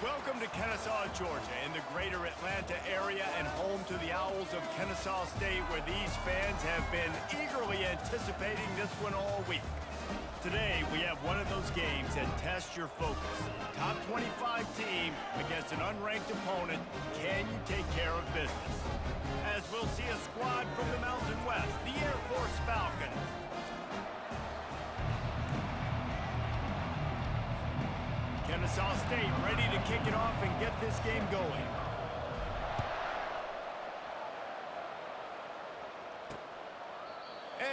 Welcome to Kennesaw, Georgia, in the greater Atlanta area and home to the Owls of Kennesaw State, where these fans have been eagerly anticipating this one all week. Today, we have one of those games that tests your focus. Top 25 team against an unranked opponent. Can you take care of business? As we'll see a squad from the Mountain West, the Air Force Falcons. Kennesaw State ready to kick it off and get this game going.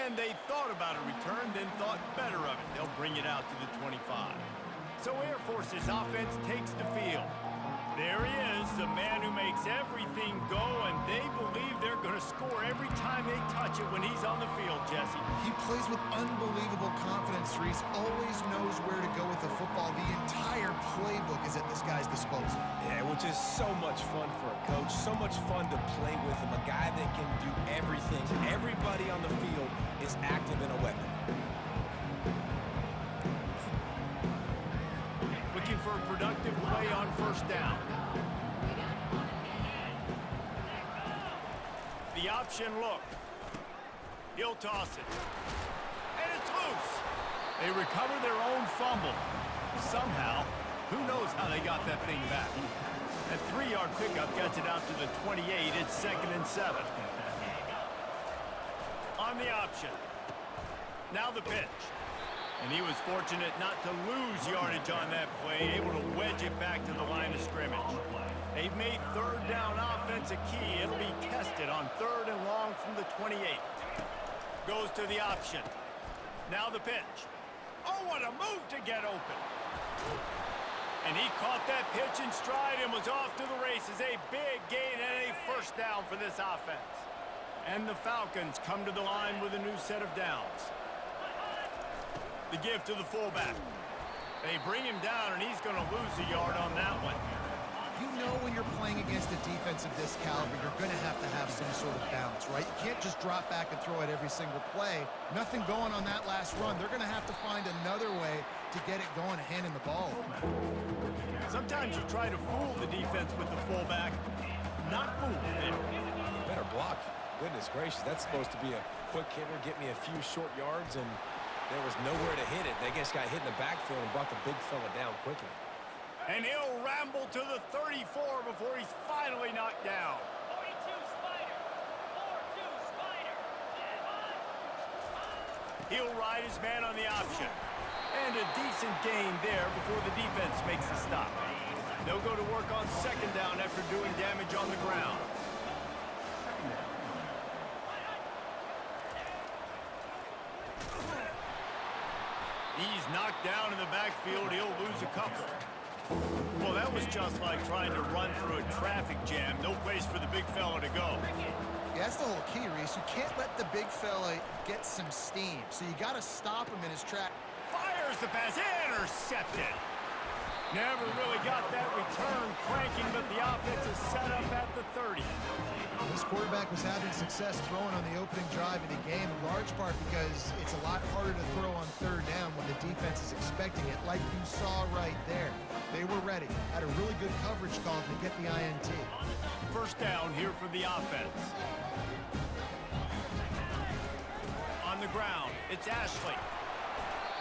And they thought about a return, then thought better of it. They'll bring it out to the 25. So Air Force's offense takes the field. There he is, the man who makes everything go, and they believe they're going to score every time they touch it when he's on the field, Jesse. He plays with unbelievable confidence, Reese. Always knows where to go with the football. The entire playbook is at this guy's disposal. Yeah, which is so much fun for a coach, so much fun to play with him, a guy that can do everything. Everybody on the field is active in a weapon. Looking for a productive play on first down. The option look. He'll toss it. And it's loose. They recover their own fumble. Somehow, who knows how they got that thing back. That 3-yard pickup gets it out to the 28. It's 2nd and 7. On the option. Now the pitch. And he was fortunate not to lose yardage on that play, able to wedge it back to the line of scrimmage. They've made third down offense a key. It'll be tested on 3rd and long from the 28. Goes to the option. Now the pitch. Oh, what a move to get open. And he caught that pitch in stride and was off to the races. A big gain and a first down for this offense. And the Falcons come to the line with a new set of downs. The give to the fullback. They bring him down, and he's going to lose a yard on that one. You know when you're playing against a defense of this caliber, you're going to have some sort of balance, right? You can't just drop back and throw it every single play. Nothing going on that last run. They're going to have to find another way to get it going, handing the ball. Sometimes you try to fool the defense with the fullback. Not fool them. Better block. Goodness gracious, that's supposed to be a quick hitter, get me a few short yards, and there was nowhere to hit it. They just got hit in the backfield and brought the big fella down quickly. And he'll ramble to the 34 before he's finally knocked down. 42 Spider. 4-2 Spider. He'll ride his man on the option. And a decent gain there before the defense makes the stop. They'll go to work on 2nd down after doing damage on the ground. He's knocked down in the backfield. He'll lose a couple. Well, that was just like trying to run through a traffic jam. No place for the big fella to go. Yeah, that's the whole key, Reese. You can't let the big fella get some steam. So you got to stop him in his track. Fires the pass. Intercepted. Never really got that return cranking, but the offense is set up at the 30. This quarterback was having success throwing on the opening drive of the game, in large part because it's a lot harder to throw on 3rd down when the defense is expecting it, like you saw right there. They were ready, had a really good coverage call to get the INT. First down here for the offense. On the ground, it's Ashley.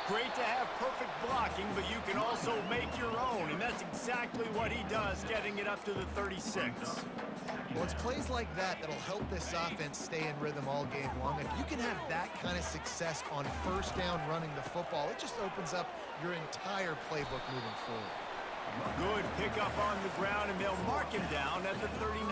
Great to have perfect blocking, but you can also make your own, and that's exactly what he does, getting it up to the 36. Well, it's plays like that that'll help this offense stay in rhythm all game long. If you can have that kind of success on first down running the football, it just opens up your entire playbook moving forward. Good pickup on the ground, and they'll mark him down at the 39.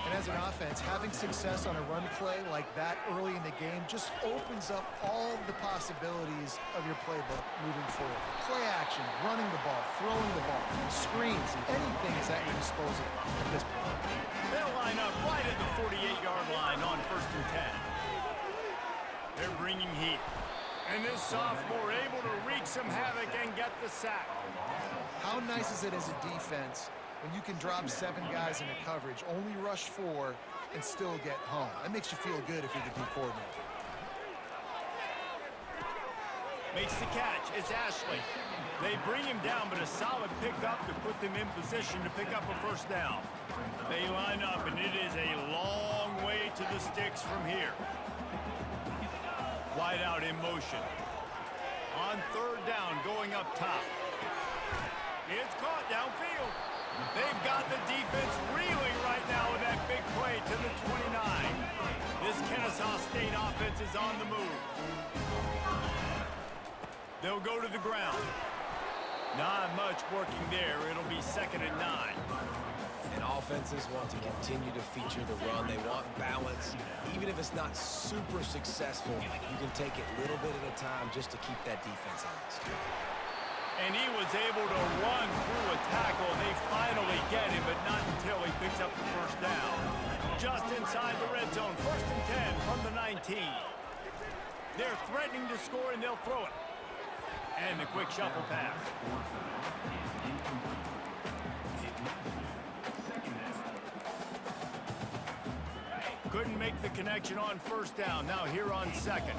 And as an offense, having success on a run play like that early in the game just opens up all the possibilities of your playbook moving forward. Play action, running the ball, throwing the ball, screens, anything is at your disposal at this point. They'll line up right at the 48-yard line on 1st and 10. They're bringing heat. And this sophomore able to wreak some havoc and get the sack. How nice is it as a defense when you can drop 7 guys into coverage, only rush 4, and still get home? That makes you feel good if you're the D coordinator. Makes the catch. It's Ashley. They bring him down, but a solid pickup to put them in position to pick up a first down. They line up, and it is a long way to the sticks from here. Wide out in motion. On third down, going up top. It's caught downfield. They've got the defense reeling right now with that big play to the 29. This Kennesaw State offense is on the move. They'll go to the ground. Not much working there. It'll be 2nd and 9. And offenses want to continue to feature the run. They want balance. Even if it's not super successful, you can take it little bit at a time just to keep that defense honest. And he was able to run through a tackle. They finally get him, but not until he picks up the first down. Just inside the red zone. 1st and 10 from the 19. They're threatening to score, and they'll throw it. And the quick shuffle pass. Couldn't make the connection on first down. Now here on 2nd.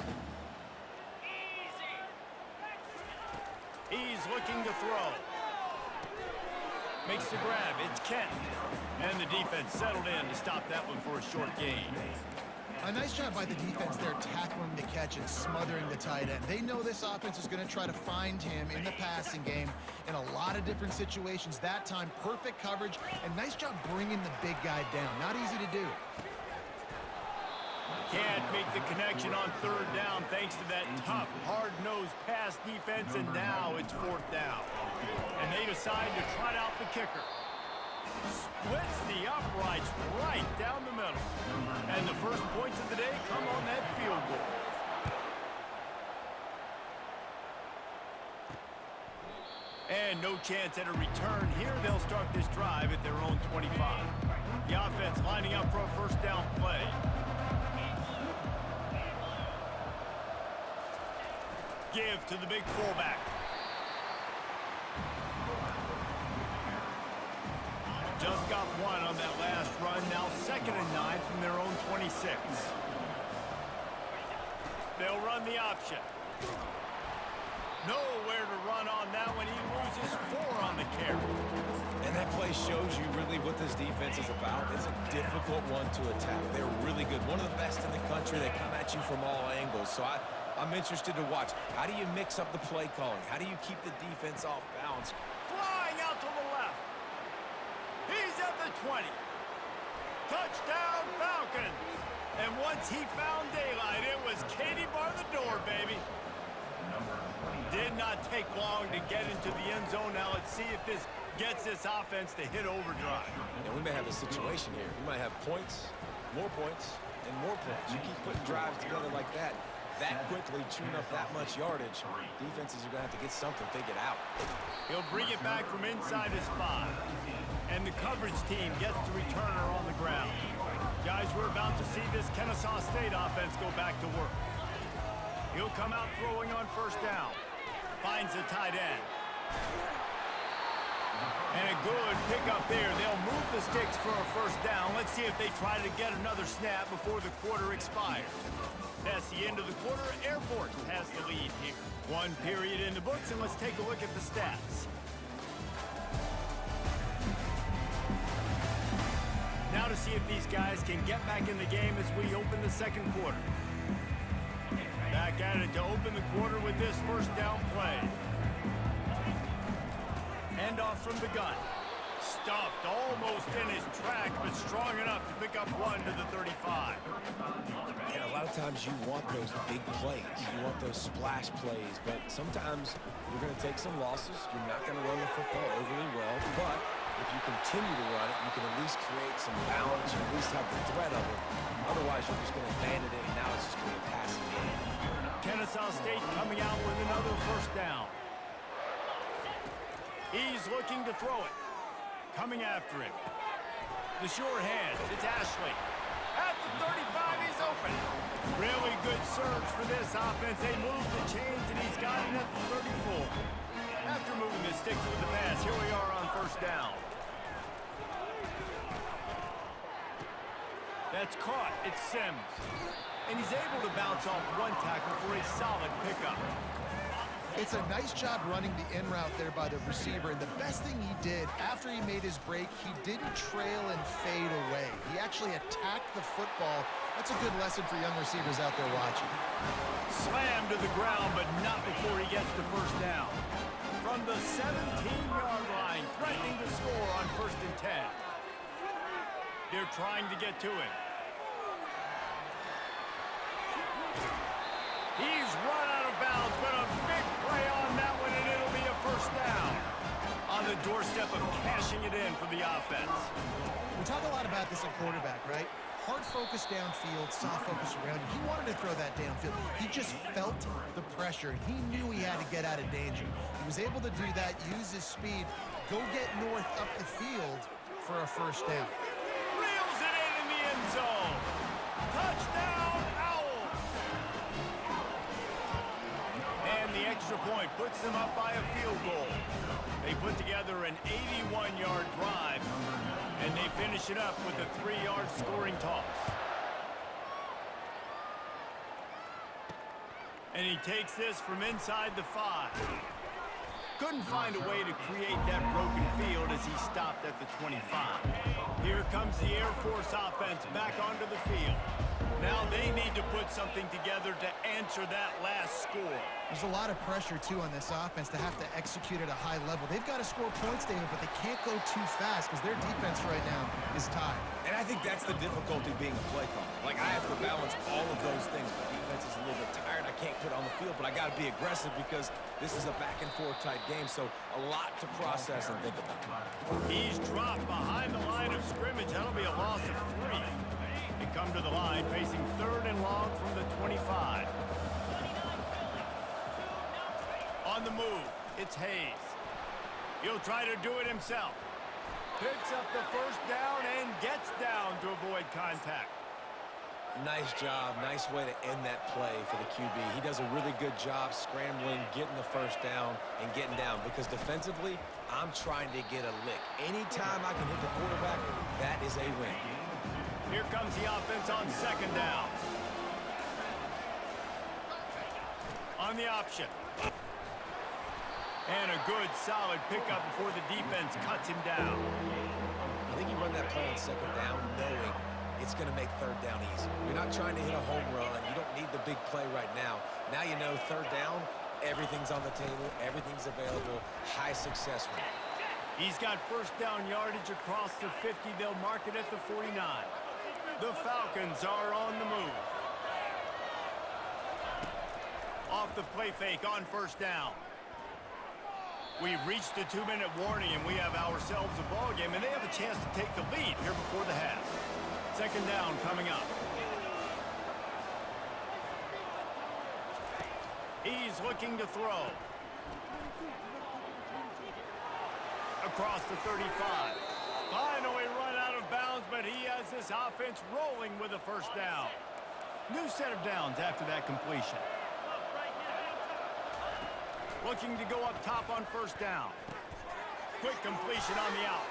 He's looking to throw. Makes the grab. It's Kent. And the defense settled in to stop that one for a short gain. A nice job by the defense there, tackling the catch and smothering the tight end. They know this offense is going to try to find him in the passing game in a lot of different situations. That time, perfect coverage, and nice job bringing the big guy down. Not easy to do. Can't make the connection on third down thanks to that tough, hard-nosed pass defense, and now it's 4th down. And they decide to trot out the kicker. Splits the uprights right down the middle. And the first points of the day come on that field goal. And no chance at a return here. They'll start this drive at their own 25. The offense lining up for a first down play. Give to the big fullback. Just got one on that last run. Now 2nd and 9 from their own 26. They'll run the option. Nowhere to run on that one. He loses 4 on the carry. And that play shows you really what this defense is about. It's a difficult one to attack. They're really good. One of the best in the country. They come at you from all angles. So I'm interested to watch. How do you mix up the play calling? How do you keep the defense off balance? Flying out to the left. He's at the 20. Touchdown, Falcons. And once he found daylight, it was Katie bar the door, baby. Did not take long to get into the end zone. Now let's see if this gets this offense to hit overdrive. And we may have a situation here. We might have points, and more points. You keep putting drives together like that quickly, chewing up that much yardage, defenses are going to have to get something figured out. He'll bring it back from inside his 5. And the coverage team gets the returner on the ground. Guys, we're about to see this Kennesaw State offense go back to work. He'll come out throwing on first down. Finds the tight end. And a good pickup there. They'll move the sticks for a first down. Let's see if they try to get another snap before the quarter expires. That's the end of the quarter. Air Force has the lead here. 1 period in the books, and let's take a look at the stats. Now to see if these guys can get back in the game as we open the 2nd quarter. Back at it to open the quarter with this first down play. Hand off from the gun. Stuffed almost in his track, but strong enough to pick up 1 to the 35. And a lot of times you want those big plays. You want those splash plays, but sometimes you're going to take some losses. You're not going to run the football overly well, but if you continue to run it, you can at least create some balance. You at least have the threat of it. Otherwise, you're just going to abandon it, and now it's just going to be a passing game. Kennesaw State coming out with another first down. He's looking to throw it. Coming after him. The sure hand. It's Ashley. At the 35, he's open. Really good surge for this offense. They move the chains, and he's got it at the 34. After moving the sticks with the pass, here we are on first down. That's caught. It's Sims. And he's able to bounce off 1 tackle for a solid pickup. It's a nice job running the in route there by the receiver, and the best thing he did after he made his break, he didn't trail and fade away. He actually attacked the football. That's a good lesson for young receivers out there watching. Slammed to the ground, but not before he gets the first down. From the 17-yard line, threatening to score on 1st and 10. They're trying to get to him. He's run out of bounds, but a big play on that one, and it'll be a first down. On the doorstep of cashing it in for the offense. We talk a lot about this at quarterback, right? Hard focus downfield, soft focus around him. He wanted to throw that downfield. He just felt the pressure. He knew he had to get out of danger. He was able to do that, use his speed, go get north up the field for a first down. Reels it in the end zone. Touchdown, Owls. And the extra point puts them up by a field goal. They put together an 81-yard drive, and they finish it up with a 3-yard scoring toss. And he takes this from inside the 5. Couldn't find a way to create that broken field as he stopped at the 25. Here comes the Air Force offense back onto the field. Now they need to put something together to answer that last score. There's a lot of pressure, too, on this offense to have to execute at a high level. They've got to score points, David, but they can't go too fast because their defense right now is tied. And I think that's the difficulty being a play caller. Like, I have to balance all of those things. My defense is a little bit tired. I can't put on the field, but I got to be aggressive because this is a back-and-forth type game, so a lot to process and think about. He's dropped behind the line of scrimmage. That'll be a loss of 3. They come to the line facing 3rd and long from the 25. On the move, it's Hayes. He'll try to do it himself. Picks up the first down and gets down to avoid contact. Nice job. Nice way to end that play for the QB. He does a really good job scrambling, getting the first down, and getting down. Because defensively, I'm trying to get a lick. Anytime I can hit the quarterback, that is a win. Here comes the offense on 2nd down. On the option. And a good, solid pickup before the defense cuts him down. I think you run that play on 2nd down knowing it's going to make 3rd down easy. You're not trying to hit a home run. You don't need the big play right now. Now you know 3rd down, everything's on the table, everything's available, high success rate. He's got first down yardage across the 50. They'll mark it at the 49. The Falcons are on the move. Off the play fake on first down. We've reached the 2-minute warning, and we have ourselves a ball game, and they have a chance to take the lead here before the half. 2nd down coming up. He's looking to throw. Across the 35. Finally run out of bounds, but he has this offense rolling with a first down. New set of downs after that completion. Looking to go up top on first down. Quick completion on the out.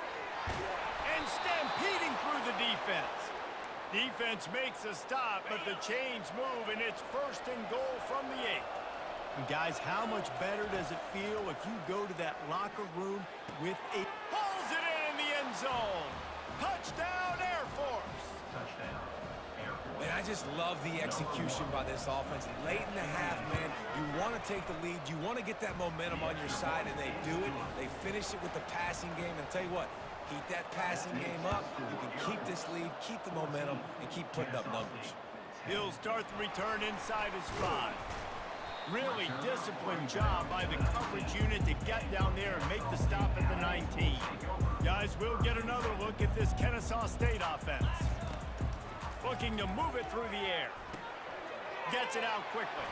And stampeding through the defense. Defense makes a stop, but the chains move, and it's 1st and goal from the 8. And guys, how much better does it feel if you go to that locker room with a... Pulls it in the end zone. Touchdown, Air Force. Man, I just love the execution by this offense. Late in the half, man, you want to take the lead. You want to get that momentum on your side, and they do it. They finish it with the passing game. And I'll tell you what, keep that passing game up. You can keep this lead, keep the momentum, and keep putting up numbers. He'll start the return inside his 5. Really disciplined job by the coverage unit to get down there and make the stop at the 19. Guys, we'll get another look at this Kennesaw State offense. Looking to move it through the air. Gets it out quickly.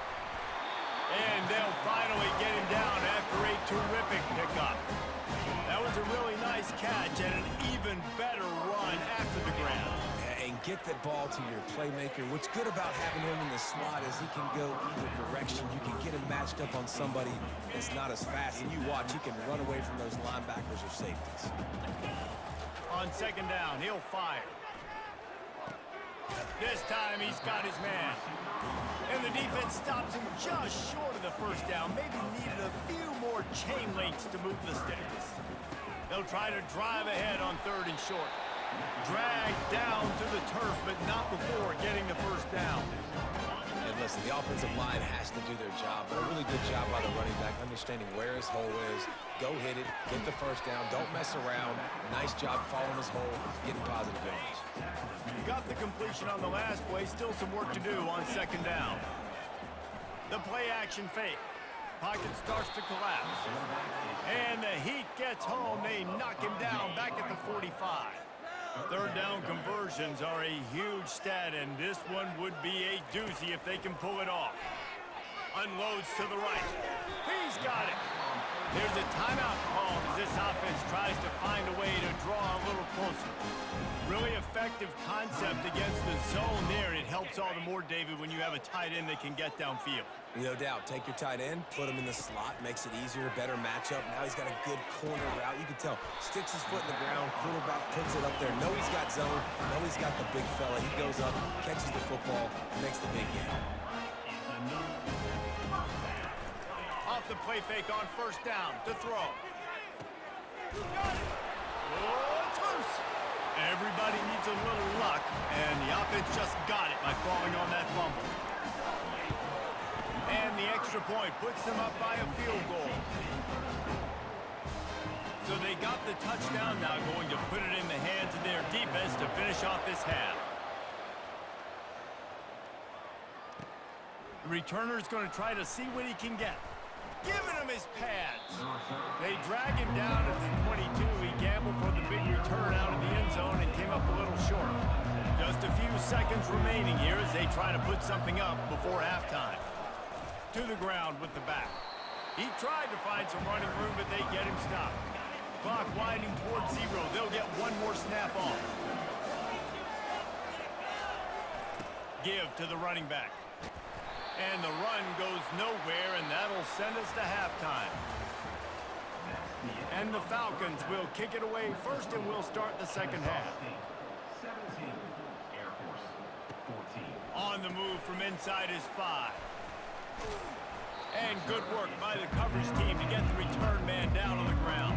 And they'll finally get him down after a terrific pickup. That was a really nice catch and an even better run after the grab. And get the ball to your playmaker. What's good about having him in the slot is he can go either direction. You can get him matched up on somebody that's not as fast. And you watch, he can run away from those linebackers or safeties. On 2nd down, he'll fire. This time he's got his man. And the defense stops him just short of the first down. Maybe needed a few more chain links to move the sticks. They'll try to drive ahead on 3rd and short. Drag down to the turf, but not before getting the first down. And listen, the offensive line has to do their job, but a really good job by the running back, understanding where his hole is. Go hit it, get the first down, don't mess around. Nice job following his hole, getting positive yards. Got the completion on the last play, still some work to do on 2nd down. The play action fake. Pocket starts to collapse. And the Heat gets home. They knock him down back at the 45. 3rd down conversions are a huge stat, and this one would be a doozy if they can pull it off. Unloads to the right. He's got it. There's a timeout call as this offense tries to find a way to draw a little closer. Really effective concept against the zone there, and it helps all the more, David, when you have a tight end that can get downfield. No doubt. Take your tight end, put him in the slot, makes it easier, better matchup. Now he's got a good corner route. You can tell. Sticks his foot in the ground, quarterback puts it up there. Know he's got zone. Know he's got the big fella. He goes up, catches the football, makes the big game. Off the play fake on 1st down to throw. Got it. Oh, it's loose. Everybody needs a little luck, and the offense just got it by falling on that fumble. And the extra point puts them up by a field goal. So they got the touchdown, now going to put it in the hands of their defense to finish off this half. The returner's going to try to see what he can get. Giving him his pads. They drag him down at the 22. He gambled for the big return out of the end zone and came up a little short. Just a few seconds remaining here as they try to put something up before halftime. To the ground with the back. He tried to find some running room, but they get him stopped. Clock winding towards 0. They'll get one more snap off. Give to the running back. And the run goes nowhere, and that'll send us to halftime. And the Falcons will kick it away first, and we'll start the 2nd half. On the move from inside his 5. And good work by the coverage team to get the return man down on the ground.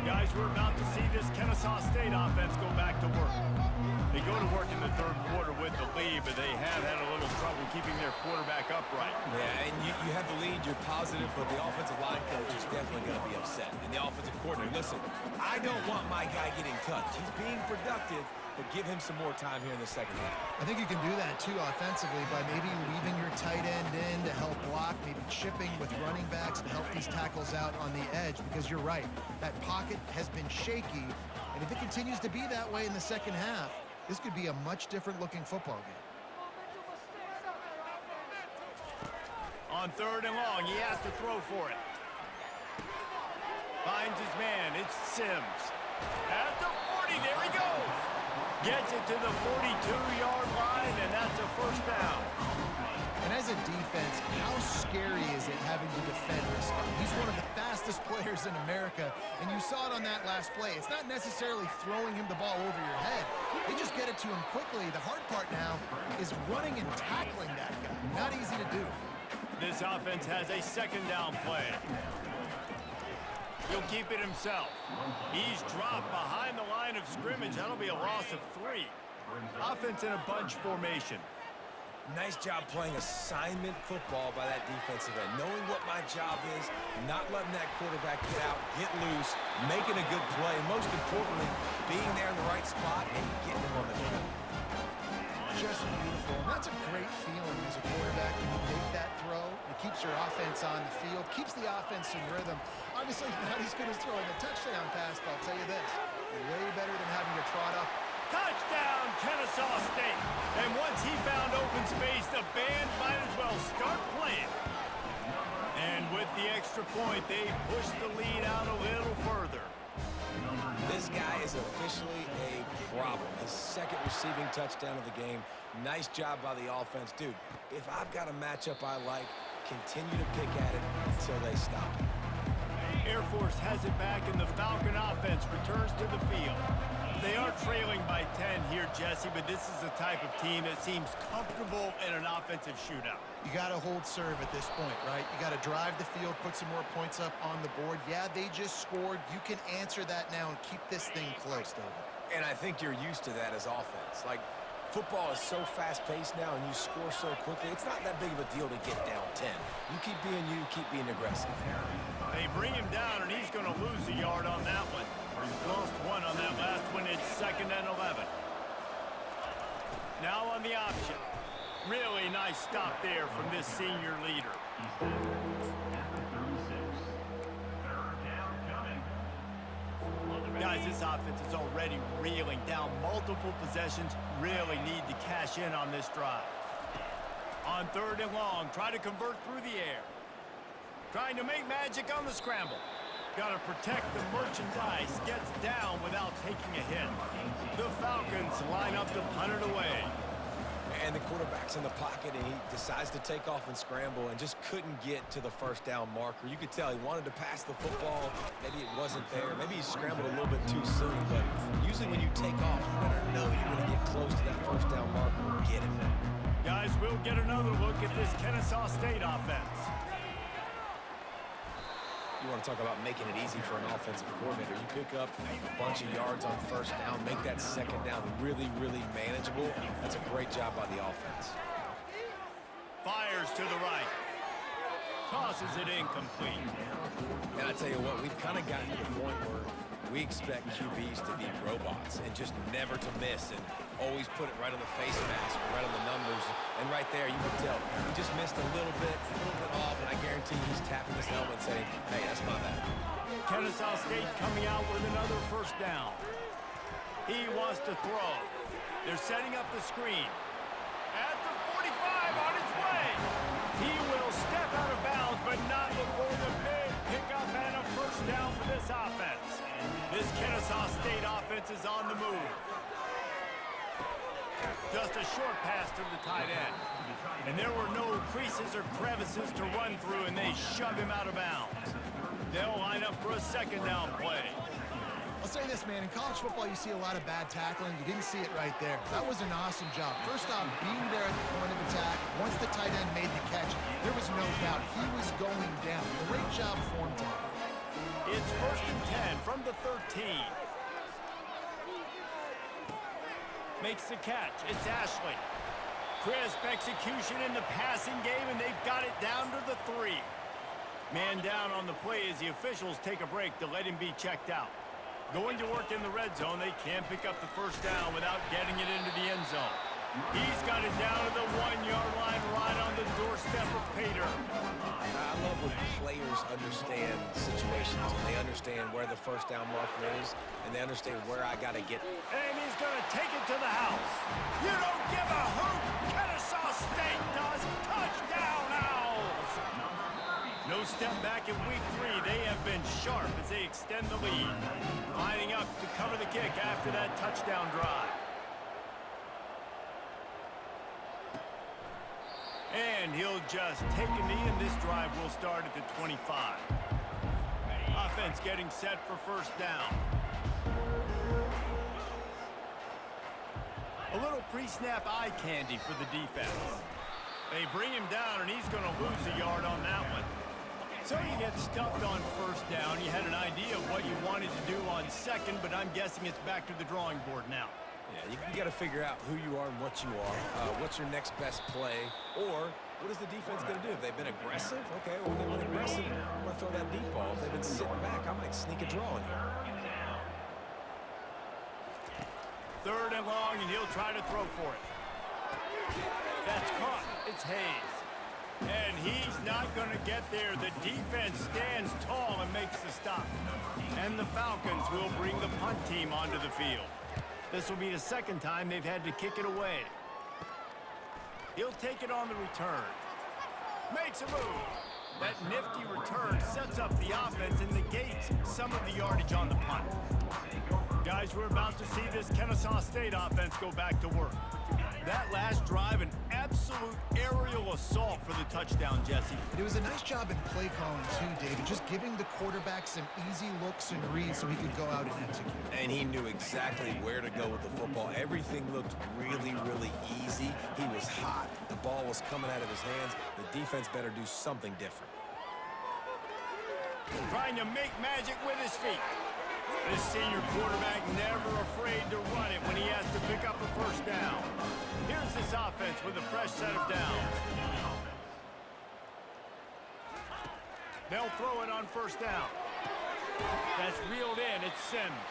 Guys, we're about to see this Kennesaw State offense go back to work. They go to work in the 3rd quarter with the lead, but they have had a little trouble keeping their quarterback upright. Yeah, and you have the lead, you're positive, but the offensive line coach is definitely going to be upset. And the offensive coordinator, listen, I don't want my guy getting touched. He's being productive, but give him some more time here in the 2nd half. I think you can do that, too, offensively, by maybe leaving your tight end in to help block, maybe chipping with running backs to help these tackles out on the edge, because you're right. That pocket has been shaky, and if it continues to be that way in the 2nd half, this could be a much different-looking football game. On 3rd and long, he has to throw for it. Finds his man. It's Sims. At the 40, there he goes. Gets it to the 42-yard line, and that's a 1st down. And as a defense, how scary is it having to defend this guy? He's one of the fastest players in America, and you saw it on that last play. It's not necessarily throwing him the ball over your head. They just get it to him quickly. The hard part now is running and tackling that guy. Not easy to do. This offense has a 2nd down play. He'll keep it himself. He's dropped behind the line of scrimmage. That'll be a loss of 3. Offense in a bunch formation. Nice job playing assignment football by that defensive end. Knowing what my job is, not letting that quarterback get out, get loose, making a good play, and most importantly, being there in the right spot and getting him on the ground. Just beautiful. And that's a great feeling as a quarterback when you make that throw. It keeps your offense on the field, keeps the offense in rhythm. Obviously, not as good as throwing a touchdown pass, but I'll tell you this, way better than having to trot up. Touchdown, Kennesaw State. And once he found open space, the band might as well start playing. And with the extra point, they push the lead out a little further. This guy is officially a problem. His 2nd receiving touchdown of the game. Nice job by the offense. Dude, if I've got a matchup I like, continue to pick at it until they stop it. Air Force has it back, and the Falcon offense returns to the field. They are trailing by 10 here, Jesse, but this is the type of team that seems comfortable in an offensive shootout. You got to hold serve at this point, right? You got to drive the field, put some more points up on the board. Yeah, they just scored. You can answer that now and keep this thing close, David. And I think you're used to that as offense. Like, football is so fast-paced now and you score so quickly, it's not that big of a deal to get down 10. You keep being aggressive. They bring him down, and he's going to lose a yard on that one. Lost one on that last one. It's 2nd and 11. Now on the option. Really nice stop there from this senior leader. Guys, this offense is already reeling down multiple possessions. Really need to cash in on this drive. On 3rd and long, try to convert through the air. Trying to make magic on the scramble. Got to protect the merchandise. Gets down without taking a hit. The Falcons line up to punt it away. And the quarterback's in the pocket, and he decides to take off and scramble and just couldn't get to the 1st down marker. You could tell he wanted to pass the football. Maybe it wasn't there. Maybe he scrambled a little bit too soon. But usually when you take off, you better know you're going to get close to that 1st down marker and get it. Guys, we'll get another look at this Kennesaw State offense. You want to talk about making it easy for an offensive coordinator. You pick up a bunch of yards on 1st down, make that 2nd down really, really manageable. That's a great job by the offense. Fires to the right. Tosses it incomplete. And I tell you what, we've kind of gotten to the point where we expect QBs to be robots and just never to miss and always put it right on the face mask or right on the numbers. And right there, you can tell he just missed a little bit off, and I guarantee he's tapping his helmet saying, hey, that's my bad. Kennesaw State coming out with another 1st down. He wants to throw. They're setting up the screen. At the 45 on his way. He will step out of bounds, but not before the big pickup and a 1st down for this offense. This Kennesaw State offense is on the move. Just a short pass to the tight end. And there were no creases or crevices to run through, and they shove him out of bounds. They'll line up for a 2nd down play. I'll say this, man. In college football, you see a lot of bad tackling. You didn't see it right there. That was an awesome job. First off, being there at the point of attack. Once the tight end made the catch, there was no doubt he was going down. Great job for him today. It's 1st and 10 from the 13. Makes the catch. It's Ashley. Crisp execution in the passing game, and they've got it down to the 3. Man down on the play as the officials take a break to let him be checked out. Going to work in the red zone, they can't pick up the 1st down without getting it into the end zone. He's got it down to the 1-yard line right on the doorstep of Pater. I love when players understand situations and they understand where the 1st down marker is and they understand where I got to get. And he's going to take it to the house. You don't give a hoot. Kennesaw State does. Touchdown, Owls. No step back in week 3. They have been sharp as they extend the lead. Lining up to cover the kick after that touchdown drive. And he'll just take a knee, and this drive will start at the 25. Offense getting set for 1st down. A little pre-snap eye candy for the defense. They bring him down, and he's going to lose a yard on that one. So you get stuffed on 1st down. You had an idea of what you wanted to do on 2nd, but I'm guessing it's back to the drawing board now. Yeah, you got to figure out who you are and what you are. What's your next best play? Or what is the defense going to do? If they've been aggressive, okay, well, if they've been aggressive, I'm going to throw that deep ball. If they've been sitting back, I might sneak a draw in here. 3rd and long, and he'll try to throw for it. That's caught. It's Hayes. And he's not going to get there. The defense stands tall and makes the stop. And the Falcons will bring the punt team onto the field. This will be the 2nd time they've had to kick it away. He'll take it on the return. Makes a move. That nifty return sets up the offense and negates some of the yardage on the punt. Guys, we're about to see this Kennesaw State offense go back to work. That last drive, an absolute aerial assault for the touchdown, Jesse. It was a nice job in play calling too, David, just giving the quarterback some easy looks and reads so he could go out and execute. And he knew exactly where to go with the football. Everything looked really, really easy. He was hot. The ball was coming out of his hands. The defense better do something different. Trying to make magic with his feet. This senior quarterback never afraid to run it when he has to pick up a first down. Here's this offense with a fresh set of downs. They'll throw it on first down. That's reeled in. It's Sims.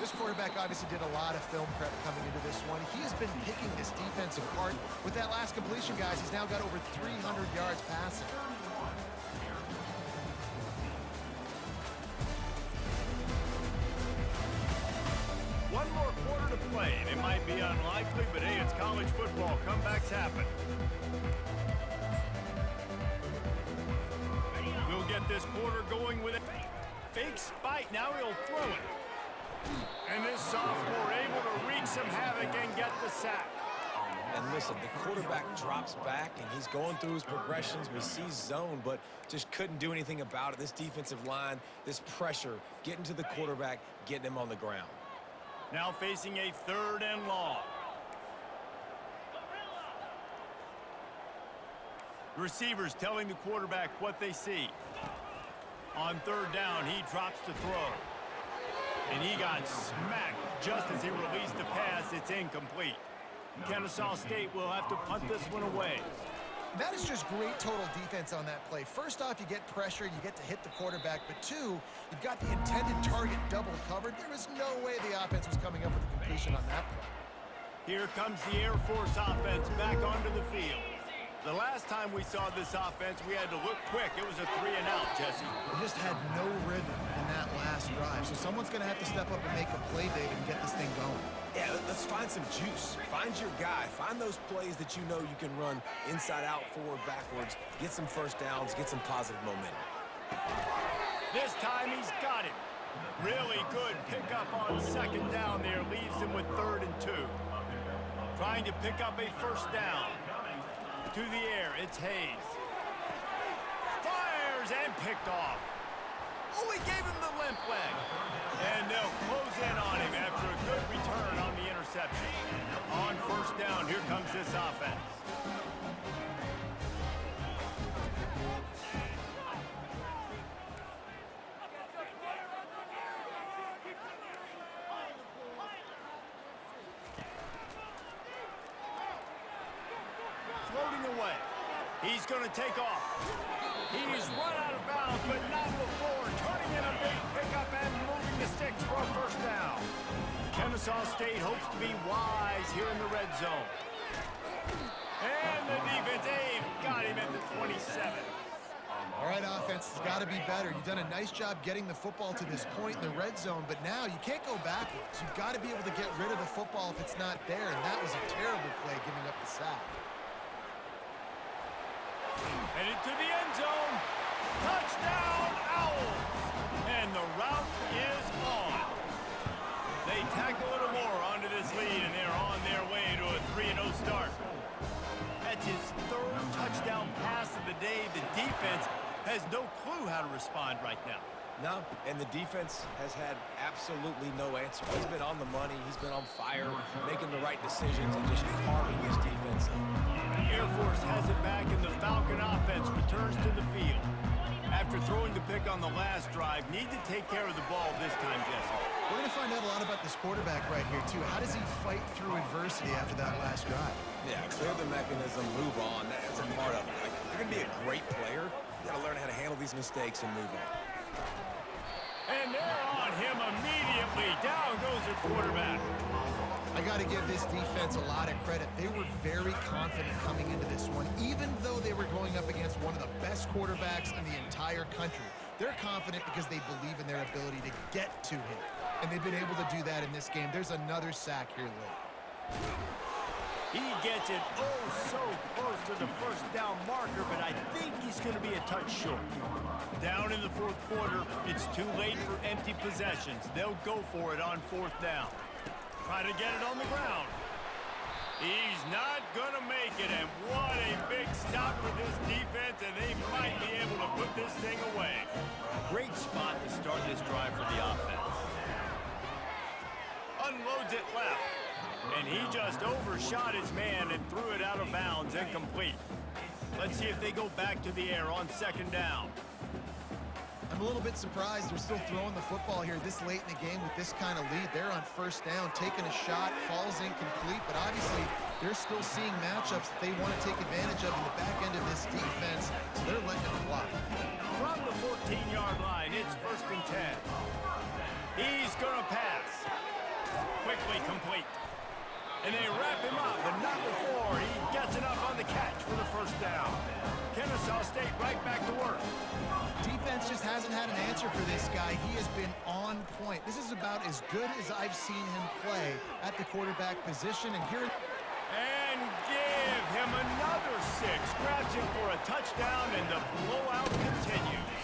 This quarterback obviously did a lot of film prep coming into this one. He has been picking this defense apart. With that last completion, guys, he's now got over 300 yards passing. One more quarter to play, and it might be unlikely, but hey, it's college football. Comebacks happen. We'll get this quarter going with a fake spike. Now he'll throw it. And this sophomore able to wreak some havoc and get the sack. And listen, the quarterback drops back, and he's going through his progressions. We see zone, but just couldn't do anything about it. This defensive line, this pressure, getting to the quarterback, getting him on the ground. Now facing a 3rd and long. Receivers telling the quarterback what they see. On 3rd down, he drops to throw. And he got smacked just as he released the pass. It's incomplete. Kennesaw State will have to punt this one away. That is just great total defense on that play. First off, you get pressure, you get to hit the quarterback, but two, you've got the intended target double covered. There was no way the offense was coming up with a completion on that play. Here comes the Air Force offense back onto the field. The last time we saw this offense, we had to look quick. It was a 3-and-out, Jesse. They just had no rhythm in that last drive, so someone's going to have to step up and make a play, David, and get this thing going. Yeah, let's find some juice. Find your guy. Find those plays that you know you can run inside out, forward, backwards. Get some first downs. Get some positive momentum. This time he's got it. Really good pickup on 2nd down there. Leaves him with 3rd and 2. Trying to pick up a first down. To the air, it's Hayes. Fires and picked off. Oh, he gave him the limp leg. And they'll close in on him after a good return on the interception. On 1st down, here comes this offense. Floating away. He's going to take off. He's run out of bounds, but not before turning in a big pickup and moving the sticks for a first down. Kennesaw State hopes to be wise here in the red zone. And the defense, they've got him at the 27. All right, offense, it's got to be better. You've done a nice job getting the football to this point in the red zone, but now you can't go backwards. You've got to be able to get rid of the football if it's not there, and that was a terrible play giving up the sack. Headed to the end zone. Touchdown, Owls. And the route is on. They tack a little more onto this lead, and they're on their way to a 3-0 start. That's his 3rd touchdown pass of the day. The defense has no clue how to respond right now. No, and the defense has had absolutely no answer. He's been on the money. He's been on fire, making the right decisions, and just carving this defense up. Air Force has it back, and the Falcon offense returns to the field. After throwing the pick on the last drive, need to take care of the ball this time, Jesse. We're going to find out a lot about this quarterback right here, too. How does he fight through adversity after that last drive? Yeah, clear the mechanism, move on. That's a part of it. Like, if you're going to be a great player, you got to learn how to handle these mistakes and move on. And they're on him immediately. Down goes the quarterback. I got to give this defense a lot of credit. They were very confident coming into this one, even though they were going up against one of the best quarterbacks in the entire country. They're confident because they believe in their ability to get to him, and they've been able to do that in this game. There's another sack here late. He gets it so close to the first down marker, but I think he's going to be a touch short. Down in the 4th quarter, it's too late for empty possessions. They'll go for it on 4th down. Try to get it on the ground. He's not going to make it, and what a big stop for this defense, and they might be able to put this thing away. Great spot to start this drive for the offense. Unloads it left, and he just overshot his man and threw it out of bounds, incomplete. Let's see if they go back to the air on second down. I'm a little bit surprised they're still throwing the football here this late in the game with this kind of lead. They're on first down, taking a shot, falls incomplete, but obviously they're still seeing matchups that they want to take advantage of in the back end of this defense, so they're letting it fly. From the 14-yard line, it's first and 10. He's going to pass. Quickly complete. And they wrap him up, but not before he gets enough on the catch for the first down. Kennesaw State right back to work. Defense just hasn't had an answer for this guy. He has been on point. This is about as good as I've seen him play at the quarterback position. And here... And give him another 6. Grabs him for a touchdown, and the blowout continues.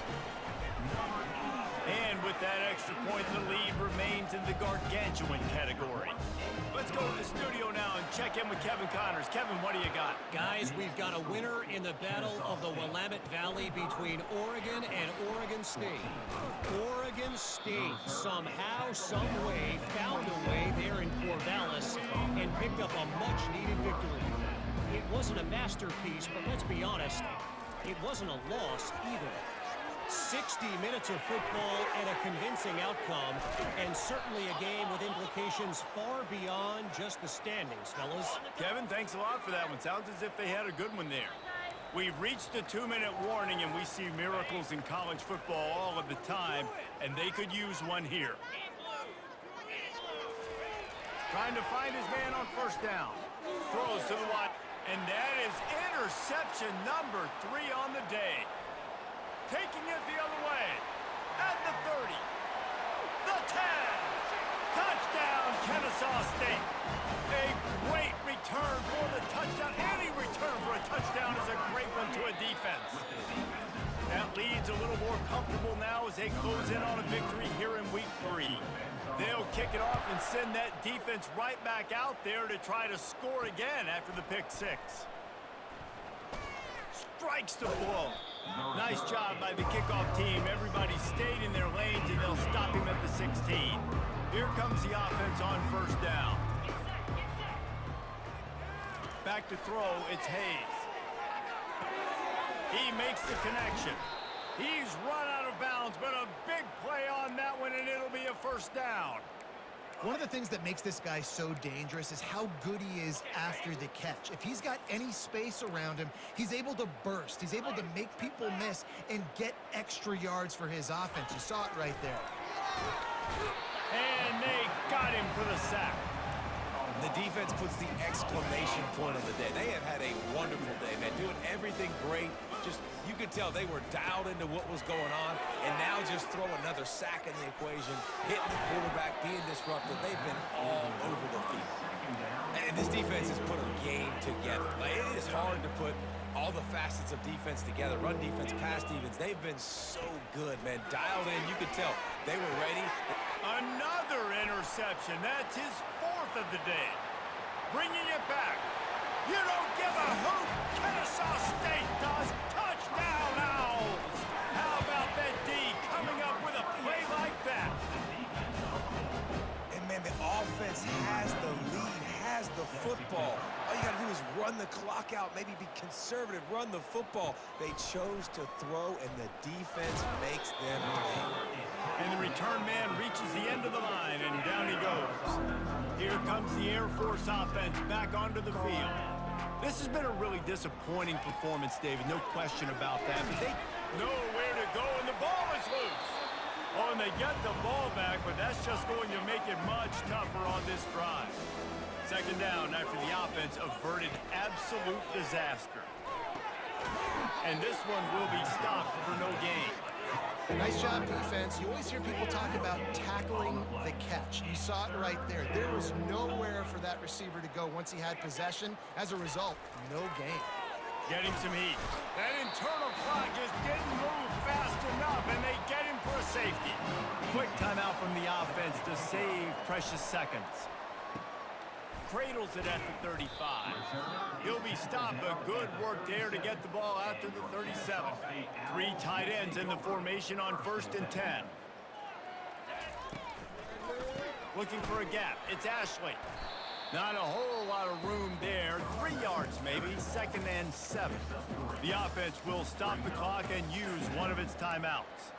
And with that extra point, the lead remains in the gargantuan category. Let's go to the studio now and check in with Kevin Connors. Kevin, what do you got? Guys, we've got a winner in the battle of the Willamette Valley between Oregon and Oregon State. Oregon State somehow, some way, found a way there in Corvallis and picked up a much-needed victory. It wasn't a masterpiece, but let's be honest, it wasn't a loss either. 60 minutes of football and a convincing outcome, and certainly a game with implications far beyond just the standings, fellas. Kevin, thanks a lot for that one. Sounds as if they had a good one there. We've reached the 2-minute warning, and we see miracles in college football all of the time, and they could use one here. Trying to find his man on first down. Throws to the wide, and that is interception number 3 on the day. Taking it the other way, at the 30, the 10, touchdown Kennesaw State. A great return for the touchdown. Any return for a touchdown is a great one to a defense. That leads a little more comfortable now as they close in on a victory here in week 3. They'll kick it off and send that defense right back out there to try to score again after the pick 6. Strikes the blow. Nice job by the kickoff team. Everybody stayed in their lanes, and they'll stop him at the 16. Here comes the offense on first down. Back to throw, it's Hayes. He makes the connection. He's run out of bounds, but a big play on that one, and it'll be a first down. One of the things that makes this guy so dangerous is how good he is after the catch. If he's got any space around him, he's able to burst. He's able to make people miss and get extra yards for his offense. You saw it right there. And they got him for the sack. The defense puts the exclamation point on the day. They have had a wonderful day, man, doing everything great. Just, you could tell they were dialed into what was going on, and now just throw another sack in the equation, hitting the quarterback, being disruptive. They've been all over the field. And this defense has put a game together. Like, it is hard to put all the facets of defense together. Run defense, pass defense. They've been so good, man. Dialed in. You could tell they were ready. Another interception. That's his 4th of the day. Bringing it back. You don't give a hoot. Kennesaw State does. Touchdown, Owls. How about that D coming up with a play like that? And, man, the offense has the lead, has the football. All you got to do is run the clock out, maybe be conservative, run the football. They chose to throw, and the defense makes them pay. And the return man reaches the end of the line, and down he goes. Here comes the Air Force offense back onto the field. This has been a really disappointing performance, David, no question about that. But they know where to go, and the ball is loose. Oh, and they get the ball back, but that's just going to make it much tougher on this drive. Second down after the offense averted absolute disaster. And this one will be stopped for no gain. Nice job, defense. You always hear people talk about tackling the catch. You saw it right there. There was nowhere for that receiver to go once he had possession. As a result, no gain. Getting some heat. That internal clock just didn't move fast enough, and they get him for a safety. Quick timeout from the offense to save precious seconds. cradles it at the 35. He'll be stopped, but good work there to get the ball out to the 37. 3 tight ends in the formation on 1st and 10. Looking for a gap. It's Ashley. Not a whole lot of room there. 3 yards maybe. 2nd and 7. The offense will stop the clock and use one of its timeouts.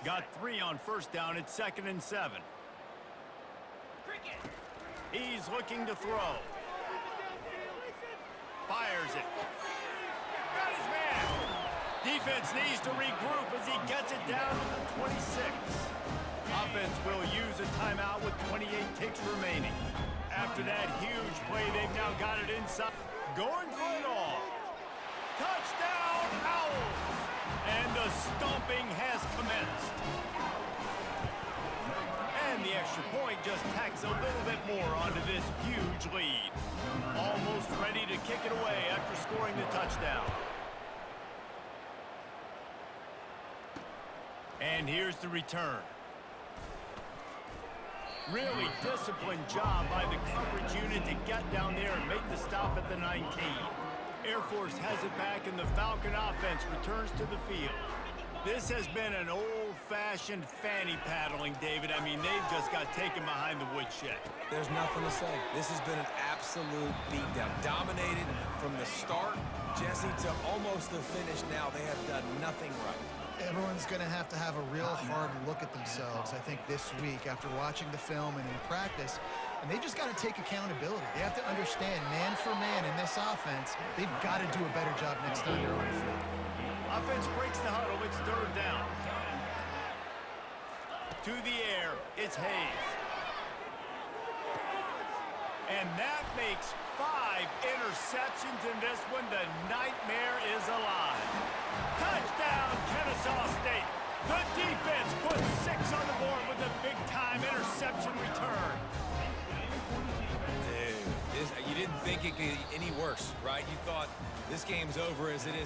Got 3 on 1st down. It's 2nd and 7. He's looking to throw. Fires it. Got his man. Defense needs to regroup as he gets it down to the 26. Offense will use a timeout with 28 ticks remaining. After that huge play, they've now got it inside. Going for it all. Touchdown, Owls! And the stomping has commenced. And the extra point just tacks a little bit more onto this huge lead. Almost ready to kick it away after scoring the touchdown. And here's the return. Really disciplined job by the coverage unit to get down there and make the stop at the 19. Air Force has it back, and the Falcon offense returns to the field. This has been an old-fashioned fanny paddling, David. I mean, they've just got taken behind the woodshed. There's nothing to say. This has been an absolute beatdown. Dominated from the start, Jesse, to almost the finish now. They have done nothing right. Everyone's going to have a real hard look at themselves, I think, this week after watching the film and in practice. And they just got to take accountability. They have to understand, man for man in this offense, they've got to do a better job next time they're on the field. Offense breaks the huddle. It's 3rd down. To the air, it's Hayes. And that makes 5 interceptions in this one. The nightmare is alive. Touchdown, Kennesaw State. The defense puts 6 on the board with a big-time interception return. Dude, you didn't think it could get any worse, right? You thought this game's over as it is